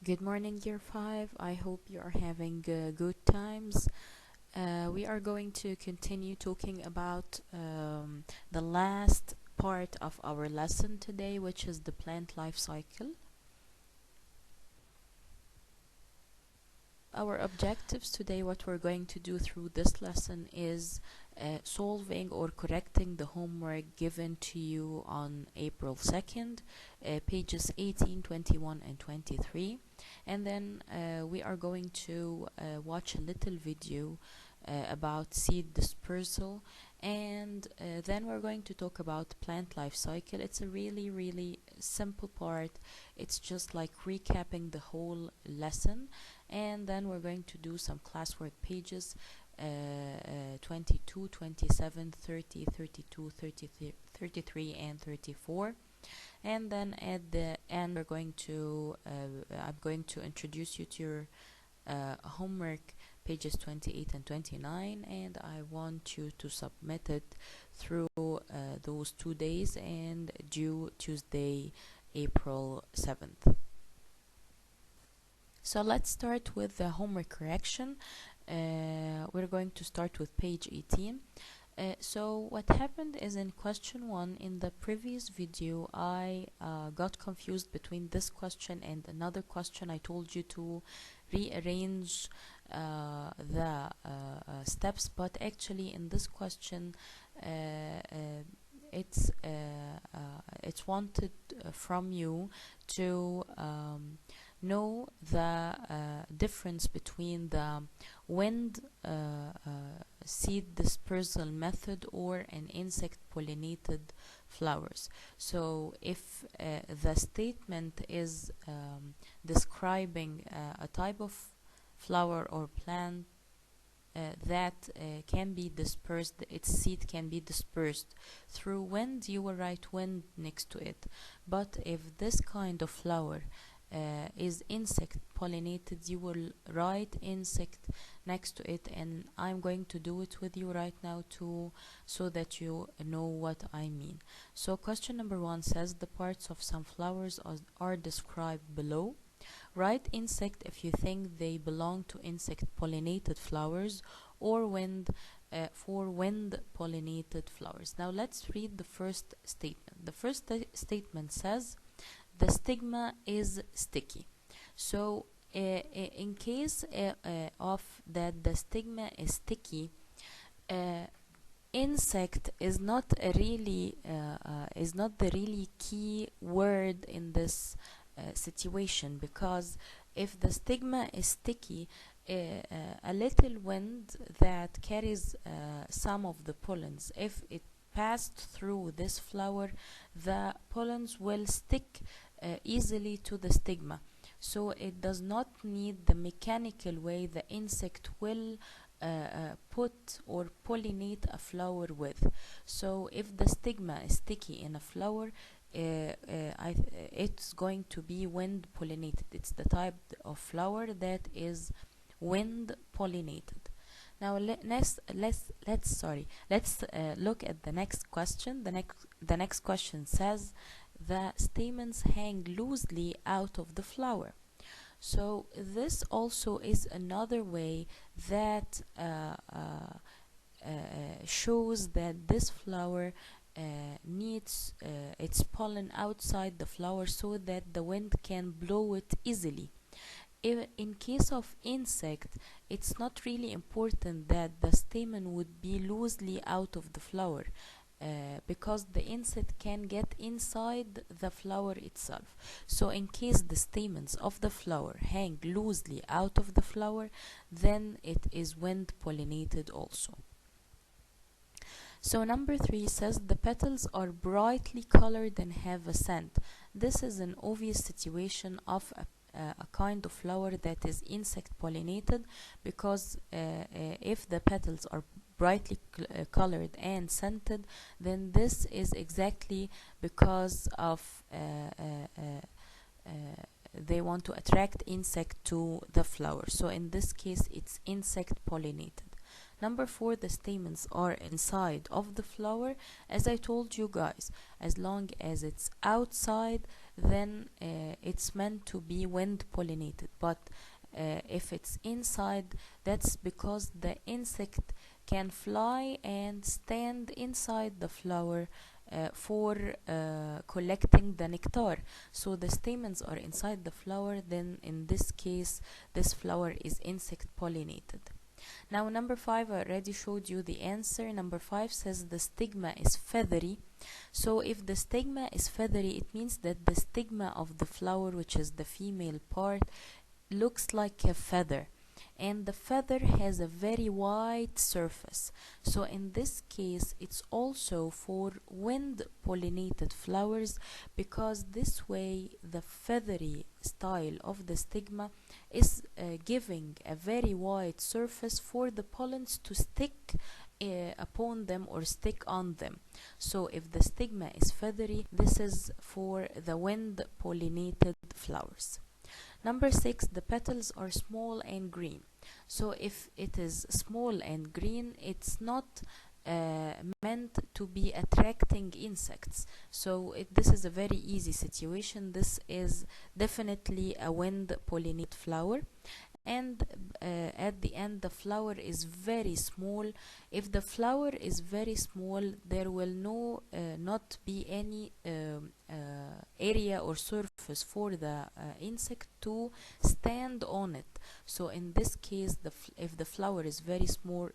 Good morning, year 5. I hope you are having good times. We are going to continue talking about the last part of our lesson today, which is the plant life cycle. Our objectives today, what we're going to do through this lesson is solving or correcting the homework given to you on April 2nd, pages 18, 21, and 23. And then we are going to watch a little video about seed dispersal, and then we're going to talk about plant life cycle. It's a really simple part. It's just like recapping the whole lesson, and then we're going to do some classwork pages 22, 27, 30, 32, 33, 33 and 34. And then at the end we're going to I'm going to introduce you to your homework pages 28 and 29, and I want you to submit it through those 2 days and due Tuesday, April 7th. So let's start with the homework correction. We're going to start with page 18. So what happened is, in question 1 in the previous video, I got confused between this question and another question. I told you to rearrange the steps, but actually in this question it's wanted from you to know the difference between the wind seed dispersal method or an insect pollinated flowers. So if the statement is describing a type of flower or plant that can be dispersed, its seed can be dispersed through wind, you will write wind next to it. But if this kind of flower is insect pollinated, you will write insect next to it, and I'm going to do it with you right now too, so that you know what I mean. So question number 1 says the parts of some flowers are described below. Write insect if you think they belong to insect pollinated flowers, or wind for wind pollinated flowers. Now let's read the first statement. The first statement says the stigma is sticky. So in case of that the stigma is sticky, insect is not a really is not the really key word in this situation, because if the stigma is sticky, a little wind that carries some of the pollens, if it passed through this flower, the pollens will stick easily to the stigma. So it does not need the mechanical way the insect will put or pollinate a flower with. So if the stigma is sticky in a flower, it's going to be wind pollinated. It's the type of flower that is wind pollinated. Now let's look at the next question. The next question says the stamens hang loosely out of the flower. So this also is another way that shows that this flower needs its pollen outside the flower so that the wind can blow it easily. In case of insect, it's not really important that the stamen would be loosely out of the flower, because the insect can get inside the flower itself. So in case the stamens of the flower hang loosely out of the flower, then it is wind pollinated also. So number 3 says the petals are brightly colored and have a scent. This is an obvious situation of a kind of flower that is insect pollinated, because if the petals are brightly colored and scented, then this is exactly because of they want to attract insect to the flower. So in this case it's insect pollinated. Number 4, the stamens are inside of the flower. As I told you guys, as long as it's outside, then it's meant to be wind pollinated. But if it's inside, that's because the insect can fly and stand inside the flower for collecting the nectar. So the stamens are inside the flower, then in this case this flower is insect pollinated. Now number 5, I already showed you the answer. Number 5 says the stigma is feathery. So if the stigma is feathery, it means that the stigma of the flower, which is the female part, looks like a feather, and the feather has a very wide surface. So in this case it's also for wind pollinated flowers, because this way the feathery style of the stigma is giving a very wide surface for the pollens to stick upon them or stick on them. So if the stigma is feathery, this is for the wind pollinated flowers. Number 6, the petals are small and green. So if it is small and green, it's not meant to be attracting insects. So this is a very easy situation. This is definitely a wind pollinated flower. And at the end the flower is very small. If the flower is very small, there will not be any area or surface for the insect to stand on it. So in this case, if the flower is very small,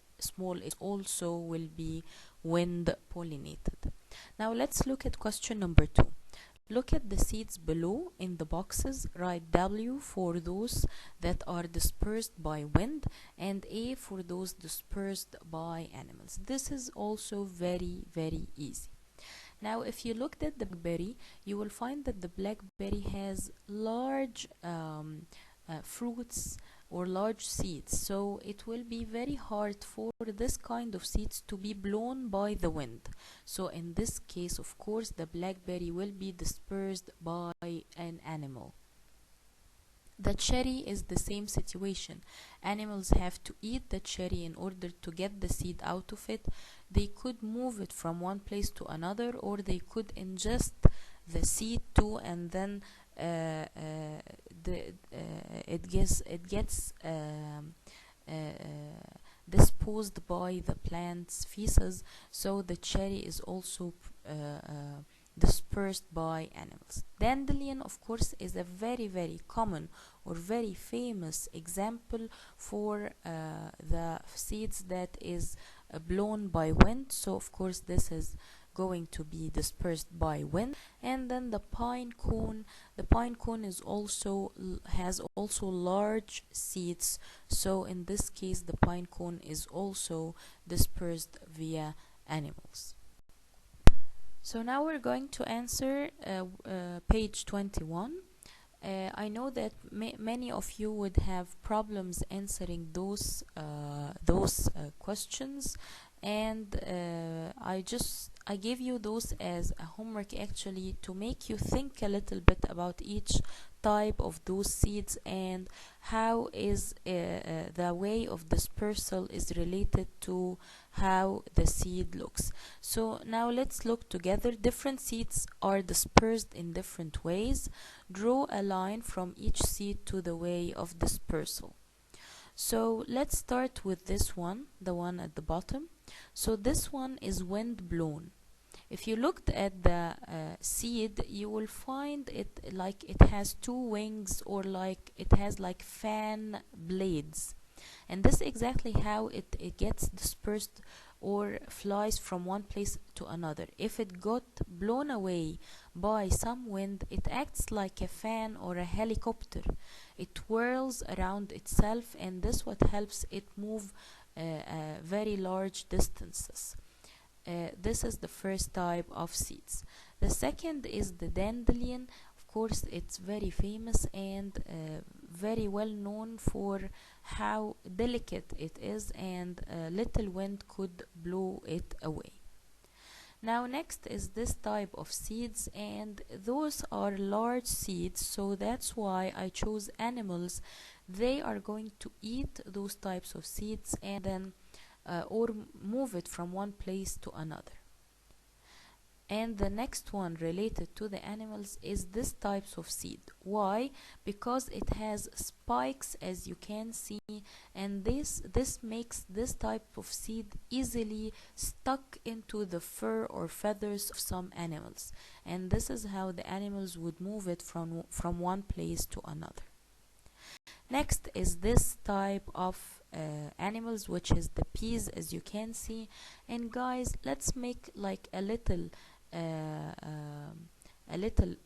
it also will be wind pollinated. Now let's look at question number 2. Look at the seeds below in the boxes. Write W for those that are dispersed by wind and A for those dispersed by animals. This is also very, very easy. Now if you looked at the blackberry, you will find that the blackberry has large fruits or large seeds, so it will be very hard for this kind of seeds to be blown by the wind. So in this case, of course, the blackberry will be dispersed by an animal. The cherry is the same situation. Animals have to eat the cherry in order to get the seed out of it. They could move it from one place to another, or they could ingest the seed too, and then it gets disposed by the plant's feces. So the cherry is also dispersed by animals. Dandelion, of course, is a very, very common or very famous example for the seeds that is blown by wind. So of course this is going to be dispersed by wind. And then the pine cone is also has large seeds, so in this case the pine cone is also dispersed via animals. So now we're going to answer page 21. I know that many of you would have problems answering those questions, and I gave you those as a homework actually to make you think a little bit about each type of those seeds and how is the way of dispersal is related to how the seed looks. So now let's look together. Different seeds are dispersed in different ways. Draw a line from each seed to the way of dispersal. So let's start with this one, the one at the bottom. So this one is wind blown. If you looked at the seed, you will find it like it has two wings, or like it has like fan blades, and this is exactly how it gets dispersed or flies from one place to another. If it got blown away by some wind, it acts like a fan or a helicopter. It whirls around itself, and this what helps it move very large distances. This is the first type of seeds. The second is the dandelion. Of course, it's very famous and very well known for how delicate it is, and little wind could blow it away. Now next is this type of seeds, and those are large seeds, so that's why I chose animals. They are going to eat those types of seeds and then or move it from one place to another. And the next one related to the animals is this types of seed. Why? Because it has spikes, as you can see, and this makes this type of seed easily stuck into the fur or feathers of some animals, and this is how the animals would move it from one place to another. Next is this type of animals, which is the peas, as you can see. And guys, let's make like a little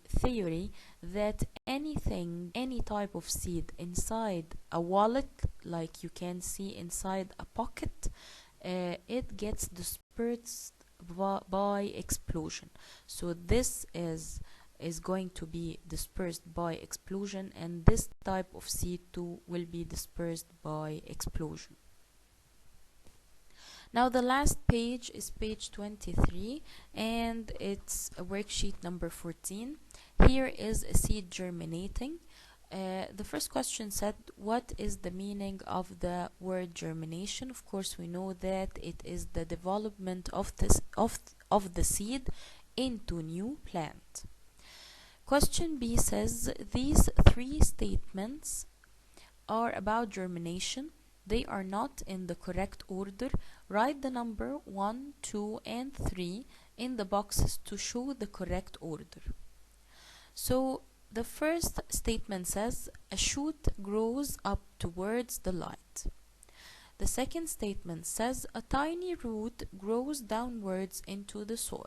theory that any type of seed inside a wallet, like you can see inside a pocket, it gets dispersed by explosion. So this is going to be dispersed by explosion, and this type of seed too will be dispersed by explosion. Now the last page is page 23, and it's a worksheet number 14. Here is a seed germinating. The first question said, what is the meaning of the word germination? Of course, we know that it is the development of the seed into new plant. Question B says, these three statements are about germination. They are not in the correct order. Write the number 1, 2, and 3 in the boxes to show the correct order. So the first statement says, a shoot grows up towards the light. The second statement says, a tiny root grows downwards into the soil.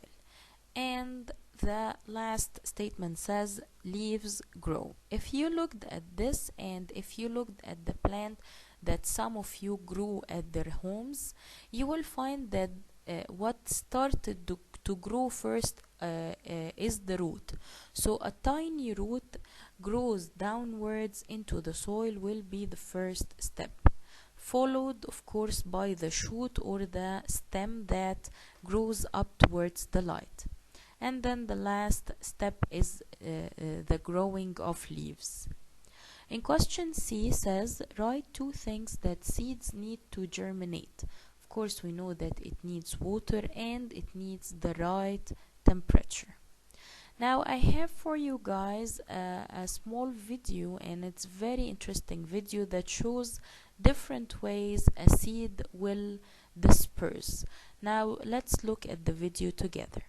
And the last statement says, leaves grow. If you looked at this, and if you looked at the plant that some of you grew at their homes, you will find that what started to grow first is the root. So a tiny root grows downwards into the soil will be the first step, followed of course by the shoot or the stem that grows up towards the light. And then the last step is the growing of leaves. In question C says, write two things that seeds need to germinate. Of course, we know that it needs water and it needs the right temperature. Now I have for you guys a small video, and it's very interesting video that shows different ways a seed will disperse. Now let's look at the video together.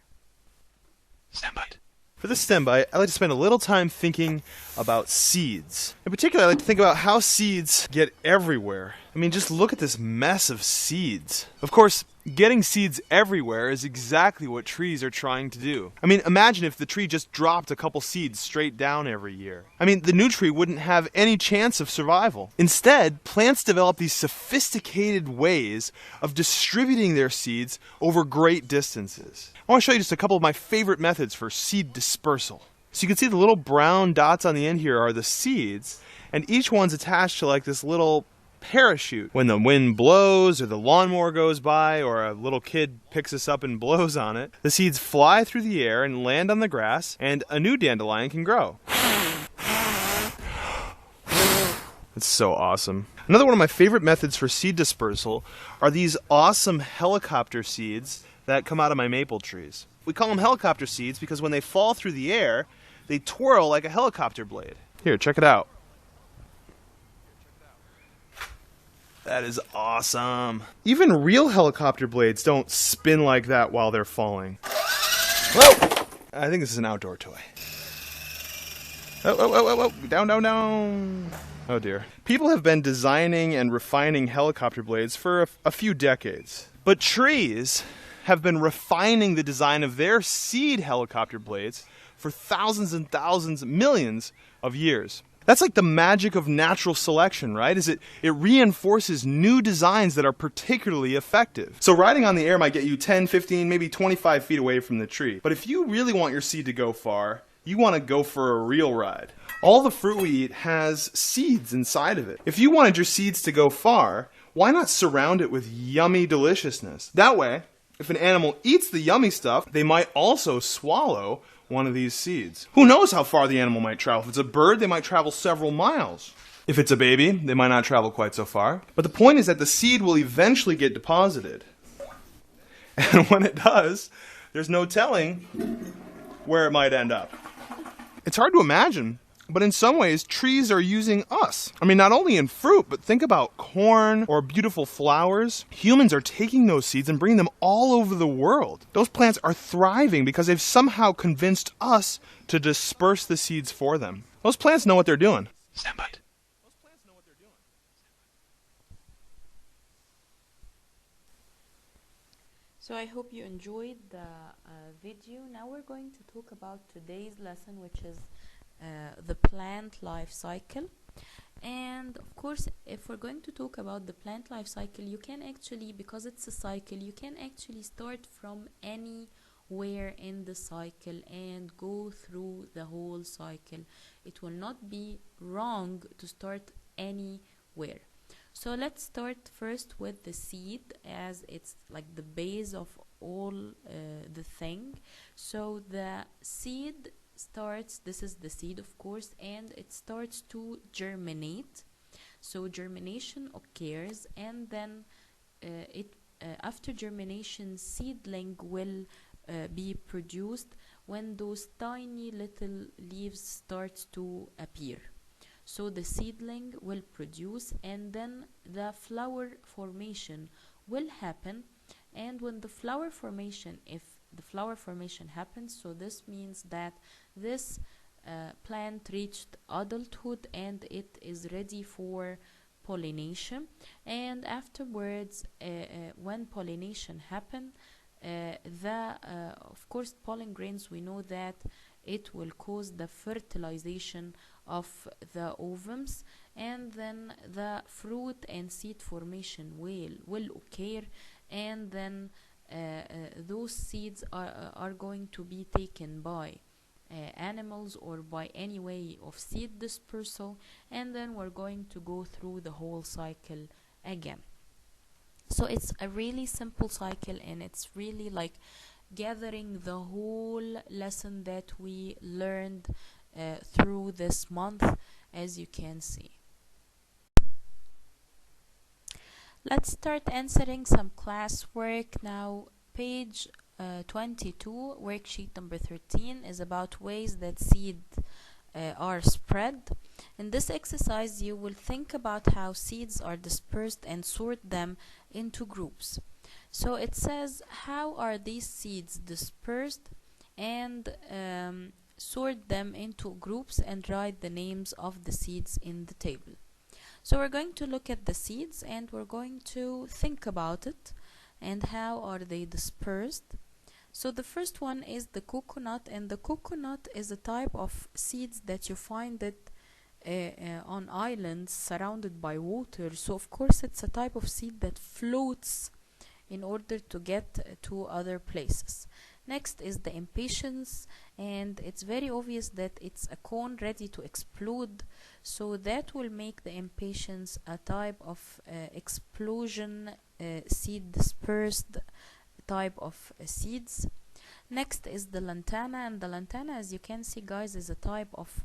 Stand by. For this stem bite, I like to spend a little time thinking about seeds. In particular, I like to think about how seeds get everywhere. I mean, just look at this mess of seeds. Of course, getting seeds everywhere is exactly what trees are trying to do. I mean, imagine if the tree just dropped a couple seeds straight down every year. I mean, the new tree wouldn't have any chance of survival. Instead, plants develop these sophisticated ways of distributing their seeds over great distances. I want to show you just a couple of my favorite methods for seed dispersal. So you can see the little brown dots on the end here are the seeds, and each one's attached to like this little parachute. When the wind blows or the lawnmower goes by or a little kid picks us up and blows on it, the seeds fly through the air and land on the grass, and a new dandelion can grow. It's so awesome. Another one of my favorite methods for seed dispersal are these awesome helicopter seeds that come out of my maple trees. We call them helicopter seeds because when they fall through the air, they twirl like a helicopter blade. Here, check it out. That is awesome. Even real helicopter blades don't spin like that while they're falling. Whoa! I think this is an outdoor toy. Oh, down, down, down. Oh dear. People have been designing and refining helicopter blades for a few decades. But trees have been refining the design of their seed helicopter blades for thousands and thousands, millions of years. That's like the magic of natural selection, right? It reinforces new designs that are particularly effective. So riding on the air might get you 10, 15, maybe 25 feet away from the tree. But if you really want your seed to go far, you want to go for a real ride. All the fruit we eat has seeds inside of it. If you wanted your seeds to go far, why not surround it with yummy deliciousness? That way, if an animal eats the yummy stuff, they might also swallow one of these seeds. Who knows how far the animal might travel? If it's a bird, they might travel several miles. If it's a baby, they might not travel quite so far. But the point is that the seed will eventually get deposited. And when it does, there's no telling where it might end up. It's hard to imagine, but in some ways, trees are using us. I mean, not only in fruit, but think about corn or beautiful flowers. Humans are taking those seeds and bringing them all over the world. Those plants are thriving because they've somehow convinced us to disperse the seeds for them. Those plants know what they're doing. Stand by. So I hope you enjoyed the video. Now we're going to talk about today's lesson, which is the plant life cycle. And of course, if we're going to talk about the plant life cycle, you can actually, because it's a cycle, you can actually start from anywhere in the cycle and go through the whole cycle. It will not be wrong to start anywhere. So let's start first with the seed, as it's like the base of all the thing. So the seed starts, this is the seed of course, and it starts to germinate. So germination occurs, and then after germination, seedling will be produced when those tiny little leaves start to appear. So the seedling will produce, and then the flower formation will happen. And when the flower formation, if the flower formation happens, so this means that this plant reached adulthood and it is ready for pollination. And afterwards, when pollination happen, of course pollen grains, we know that it will cause the fertilization of the ovums, and then the fruit and seed formation will occur, and then those seeds are going to be taken by animals or by any way of seed dispersal, and then we're going to go through the whole cycle again. So it's a really simple cycle, and it's really like gathering the whole lesson that we learned through this month, as you can see. Let's start answering some classwork now. Page 22, worksheet number 13 is about ways that seeds are spread. In this exercise, you will think about how seeds are dispersed and sort them into groups. So it says, how are these seeds dispersed? And sort them into groups and write the names of the seeds in the table. So we're going to look at the seeds, and we're going to think about it and how are they dispersed. So the first one is the coconut, and the coconut is a type of seeds that you find it on islands surrounded by water. So of course it's a type of seed that floats in order to get to other places. Next is the impatiens, and it's very obvious that it's a cone ready to explode, so that will make the impatiens a type of explosion seed dispersed type of seeds. Next is the lantana, and the lantana, as you can see guys, is a type of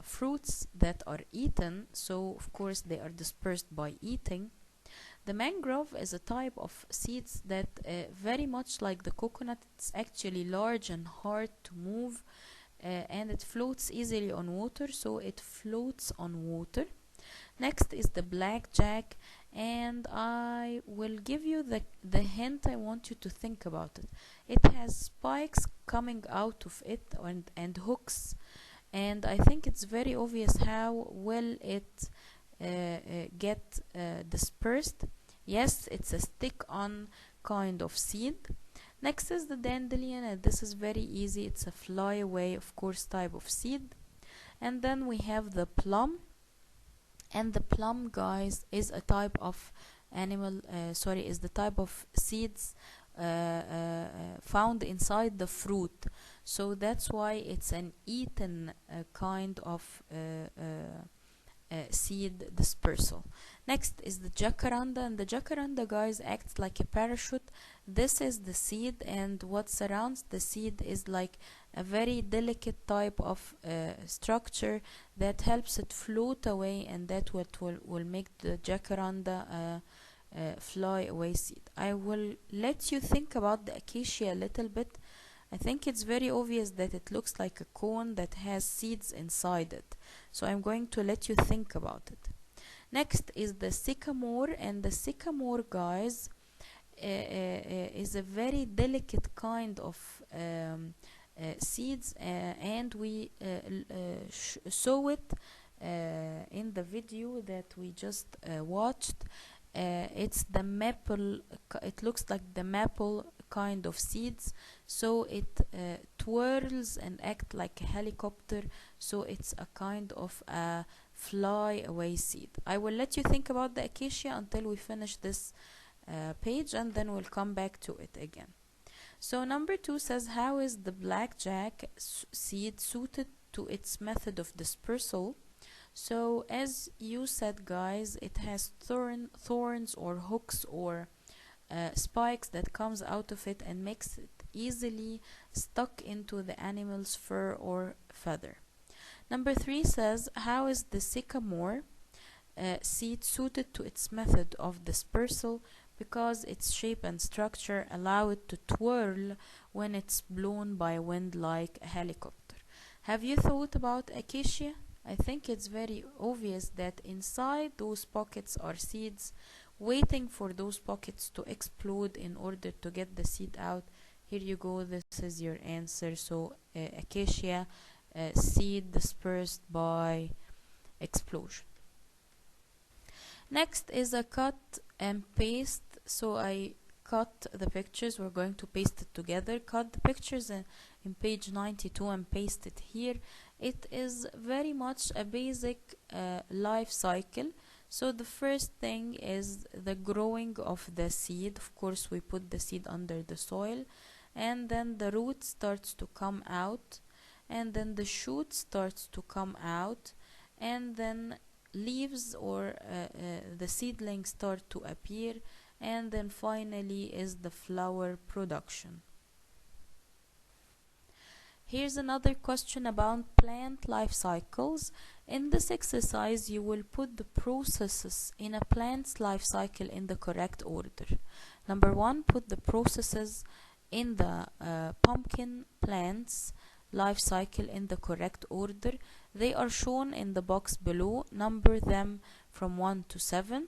fruits that are eaten, so of course they are dispersed by eating. The mangrove is a type of seeds that very much like the coconut, it's actually large and hard to move, and it floats easily on water, so it floats on water. Next is the blackjack, and I will give you the hint. I want you to think about it. It has spikes coming out of it and hooks, and I think it's very obvious how will it get dispersed. Yes, it's a stick-on kind of seed. Next is the dandelion, and this is very easy. It's a flyaway, of course, type of seed. And then we have the plum, and the plum, guys, is a type of is the type of seeds found inside the fruit. So that's why it's an eaten kind of seed dispersal. Next is the jacaranda, and the jacaranda, guys, acts like a parachute. This is the seed, and what surrounds the seed is like a very delicate type of structure that helps it float away, and that will make the jacaranda fly away seed. I will let you think about the acacia a little bit. I think it's very obvious that it looks like a cone that has seeds inside it. So I'm going to let you think about it. Next is the sycamore, and the sycamore, guys, is a very delicate kind of seeds, and we saw it in the video that we just watched. It's the maple, it looks like the maple kind of seeds, so it twirls and act like a helicopter, so it's a kind of a fly away seed. I will let you think about the acacia until we finish this page, and then we'll come back to it again. So number 2 says, how is the blackjack seed suited to its method of dispersal? So as you said, guys, it has thorns or hooks or spikes that comes out of it and makes it easily stuck into the animal's fur or feather. Number 3 says, how is the sycamore seed suited to its method of dispersal? Because its shape and structure allow it to twirl when it's blown by wind like a helicopter. Have you thought about acacia? I think it's very obvious that inside those pockets are seeds waiting for those pockets to explode in order to get the seed out. Here you go, this is your answer. So acacia seed dispersed by explosion. Next is a cut and paste. So I cut the pictures, we're going to paste it together. Cut the pictures in page 92 and paste it here. It is very much a basic life cycle. So the first thing is the growing of the seed. Of course, we put the seed under the soil, and then the root starts to come out, and then the shoot starts to come out, and then leaves or the seedlings start to appear, and then finally is the flower production. Here's another question about plant life cycles. In this exercise, you will put the processes in a plant's life cycle in the correct order. Number 1, put the processes in the pumpkin plant's life cycle in the correct order. They are shown in the box below. Number them from 1 to 7.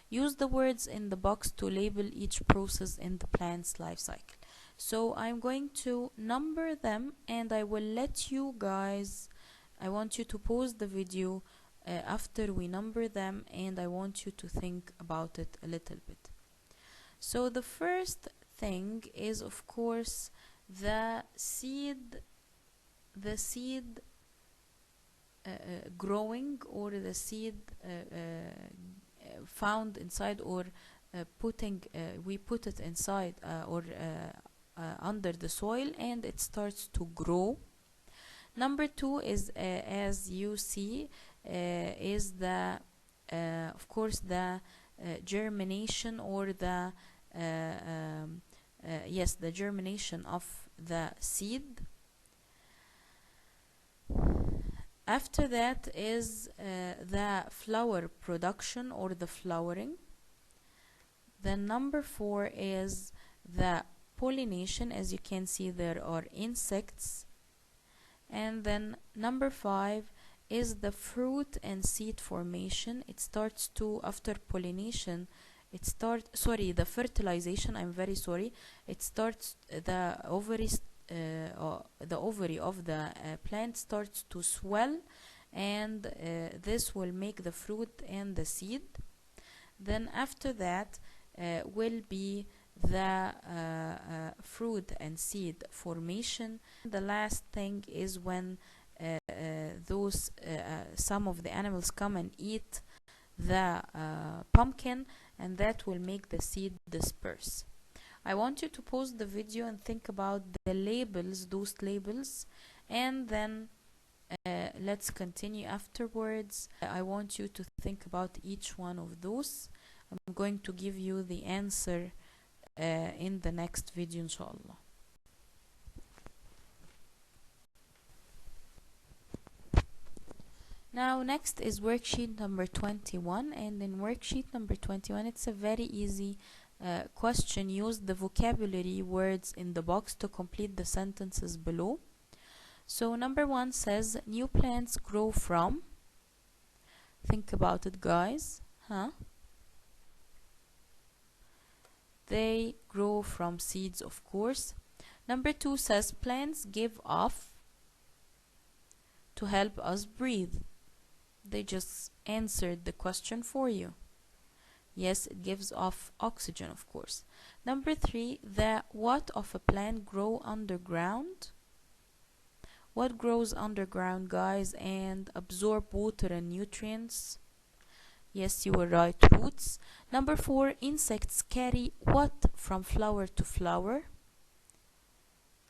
Use the words in the box to label each process in the plant's life cycle. So I'm going to number them, and I will let you guys, I want you to pause the video after we number them, and I want you to think about it a little bit. So the first thing is, of course, the seed growing, or the seed found inside, or we put it inside or under the soil, and it starts to grow. Number 2 is as you see is the of course the germination, or the yes, the germination of the seed. After that is the flower production, or the flowering. Then number 4 is the pollination. As you can see, there are insects. And then number 5 is the fruit and seed formation. It starts to, after pollination, the fertilization, I'm very sorry. It starts, the ovary of the plant starts to swell, and this will make the fruit and the seed. Then after that will be the fruit and seed formation. The last thing is when some of the animals come and eat the pumpkin, and that will make the seed disperse. I want you to pause the video and think about the labels, those labels, and then let's continue afterwards. I want you to think about each one of those. I'm going to give you the answer in the next video, inshallah. Now next is worksheet number 21, and in worksheet number 21 it's a very easy question. Use the vocabulary words in the box to complete the sentences below. So number 1 says new plants grow from. Think about it, guys. They grow from seeds, of course. Number 2 says plants give off to help us breathe. They just answered the question for you. Yes, it gives off oxygen, of course. Number 3, the what of a plant grow underground. What grows underground, guys, and absorb water and nutrients? Yes, you were right, roots. Number 4, insects carry what from flower to flower?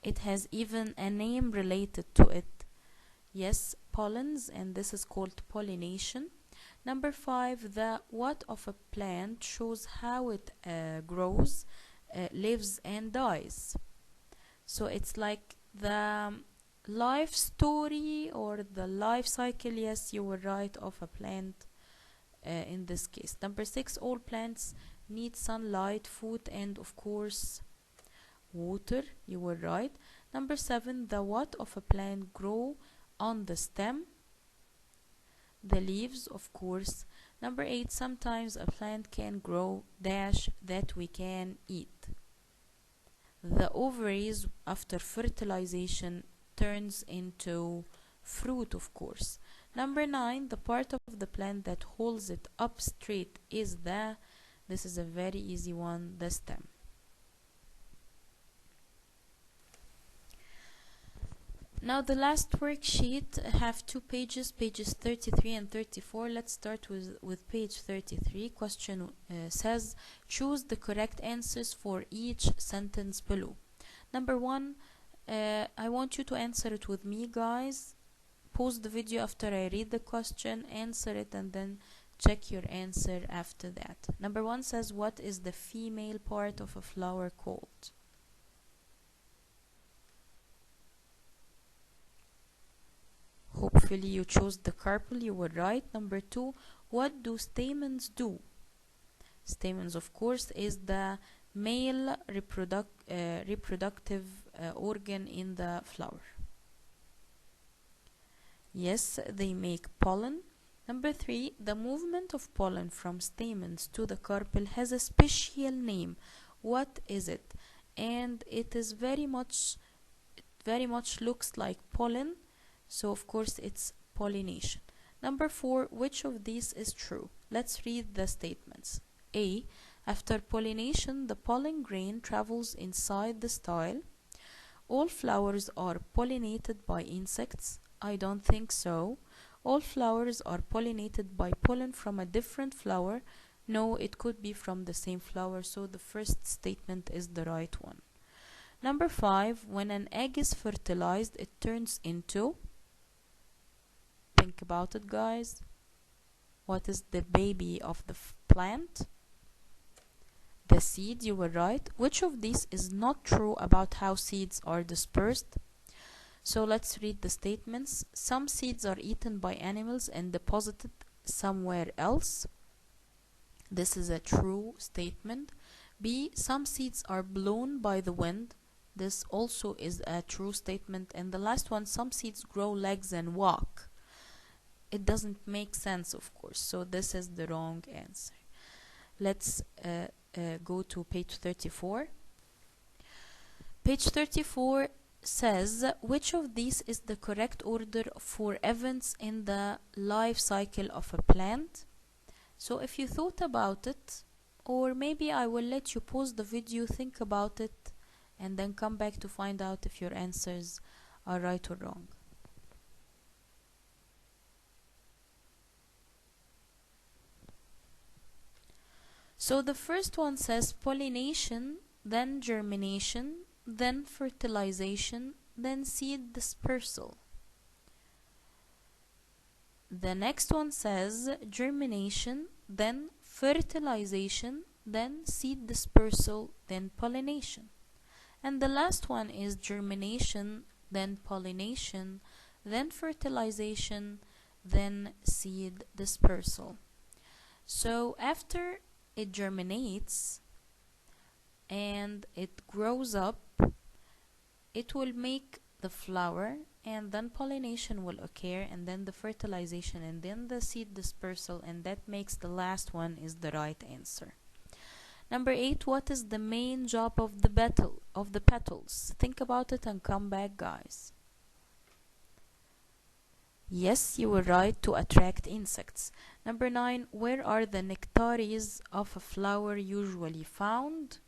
It has even a name related to it. Yes, pollens, and this is called pollination. Number 5, the what of a plant shows how it grows, lives and dies. So it's like the life story or the life cycle. Yes, you were right, of a plant in this case. Number 6, all plants need sunlight, food, and of course water. You were right. Number 7, the what of a plant grow on the stem. The leaves, of course. Number 8, sometimes a plant can grow dash that we can eat. The ovaries after fertilization turns into fruit, of course. Number 9, the part of the plant that holds it up straight is this is a very easy one, the stem. Now the last worksheet have 2 pages, pages 33 and 34. Let's start with page 33. Question says, choose the correct answers for each sentence below. Number 1, I want you to answer it with me, guys. Pause the video after I read the question, answer it, and then check your answer after that. Number 1 says, what is the female part of a flower called? Hopefully you chose the carpel. You were right. Number 2, what do stamens do? Stamens, of course, is the male reproductive organ in the flower. Yes, they make pollen. Number 3, the movement of pollen from stamens to the carpel has a special name. What is it? And it is very much looks like pollen. So of course it's pollination. Number 4, which of these is true? Let's read the statements. A, after pollination, the pollen grain travels inside the style. All flowers are pollinated by insects. I don't think so. All flowers are pollinated by pollen from a different flower. No, it could be from the same flower, so the first statement is the right one. Number 5, when an egg is fertilized, it turns into. Think about it, guys. What is the baby of the plant? The seed. You were right. Which of these is not true about how seeds are dispersed? So let's read the statements. Some seeds are eaten by animals and deposited somewhere else. This is a true statement. B, some seeds are blown by the wind. This also is a true statement. And the last one, some seeds grow legs and walk. It doesn't make sense, of course, so this is the wrong answer. Let's go to page 34. Page 34 says, which of these is the correct order for events in the life cycle of a plant? So if you thought about it, or maybe I will let you pause the video, think about it, and then come back to find out if your answers are right or wrong. So the first one says pollination, then germination, then fertilization, then seed dispersal. The next one says germination, then fertilization, then seed dispersal, then pollination. And the last one is germination, then pollination, then fertilization, then seed dispersal. So after it germinates and it grows up, it will make the flower, and then pollination will occur, and then the fertilization, and then the seed dispersal, and that makes the last one is the right answer. Number 8, what is the main job of the petals? Think about it and come back, guys. Yes, you were right, to attract insects. Number 9, where are the nectaries of a flower usually found?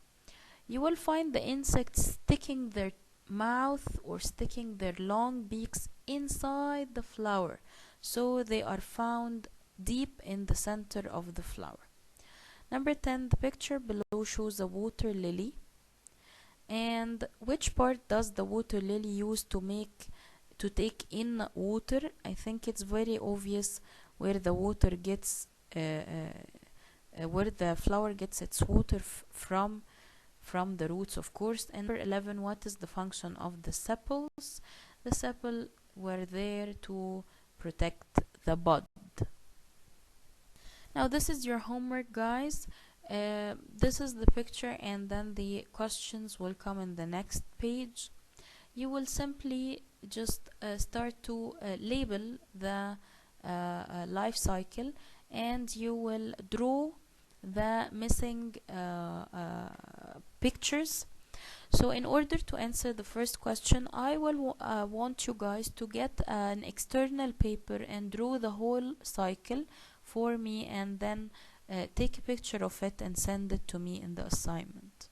You will find the insects sticking their mouth or sticking their long beaks inside the flower, so they are found deep in the center of the flower. Number 10, the picture below shows a water lily. And which part does the water lily use to take in water? I think it's very obvious where the water gets where the flower gets its water from the roots, of course. And number 11, what is the function of the sepals? The sepals were there to protect the bud. Now this is your homework, guys. This is the picture, and then the questions will come in the next page. You will simply just start to label the life cycle, and you will draw the missing pictures. So in order to answer the first question, I will want you guys to get an external paper and draw the whole cycle for me, and then take a picture of it and send it to me in the assignment.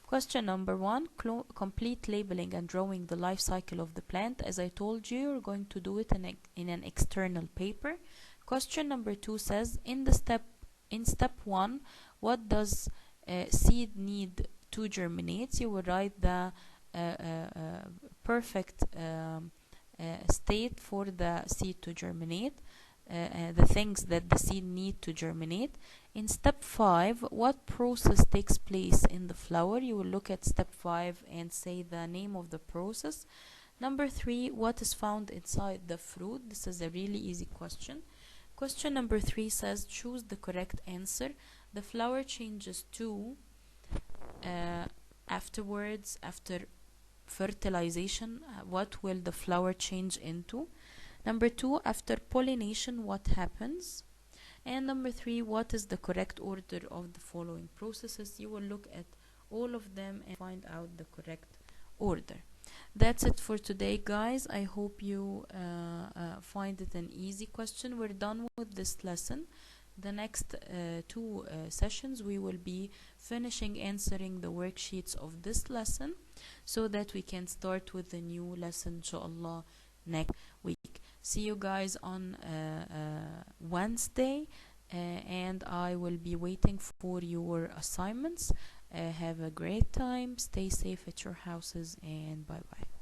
Question number 1, complete labeling and drawing the life cycle of the plant. As I told you, you're going to do it in an external paper. Question number 2 says, in step 1, what does seed need to germinate? You will write the perfect state for the seed to germinate, the things that the seed need to germinate. In step 5, what process takes place in the flower? You will look at step 5 and say the name of the process. Number 3, what is found inside the fruit? This is a really easy question. Question number 3 says, choose the correct answer. The flower changes to afterwards, after fertilization, what will the flower change into? Number 2, after pollination, what happens? And number 3, what is the correct order of the following processes? You will look at all of them and find out the correct order. That's it for today, guys. I hope you find it an easy question. We're done with this lesson. The next 2 sessions, we will be finishing answering the worksheets of this lesson, so that we can start with the new lesson, inshallah, next week. See you guys on Wednesday, and I will be waiting for your assignments. Have a great time, stay safe at your houses, and bye bye.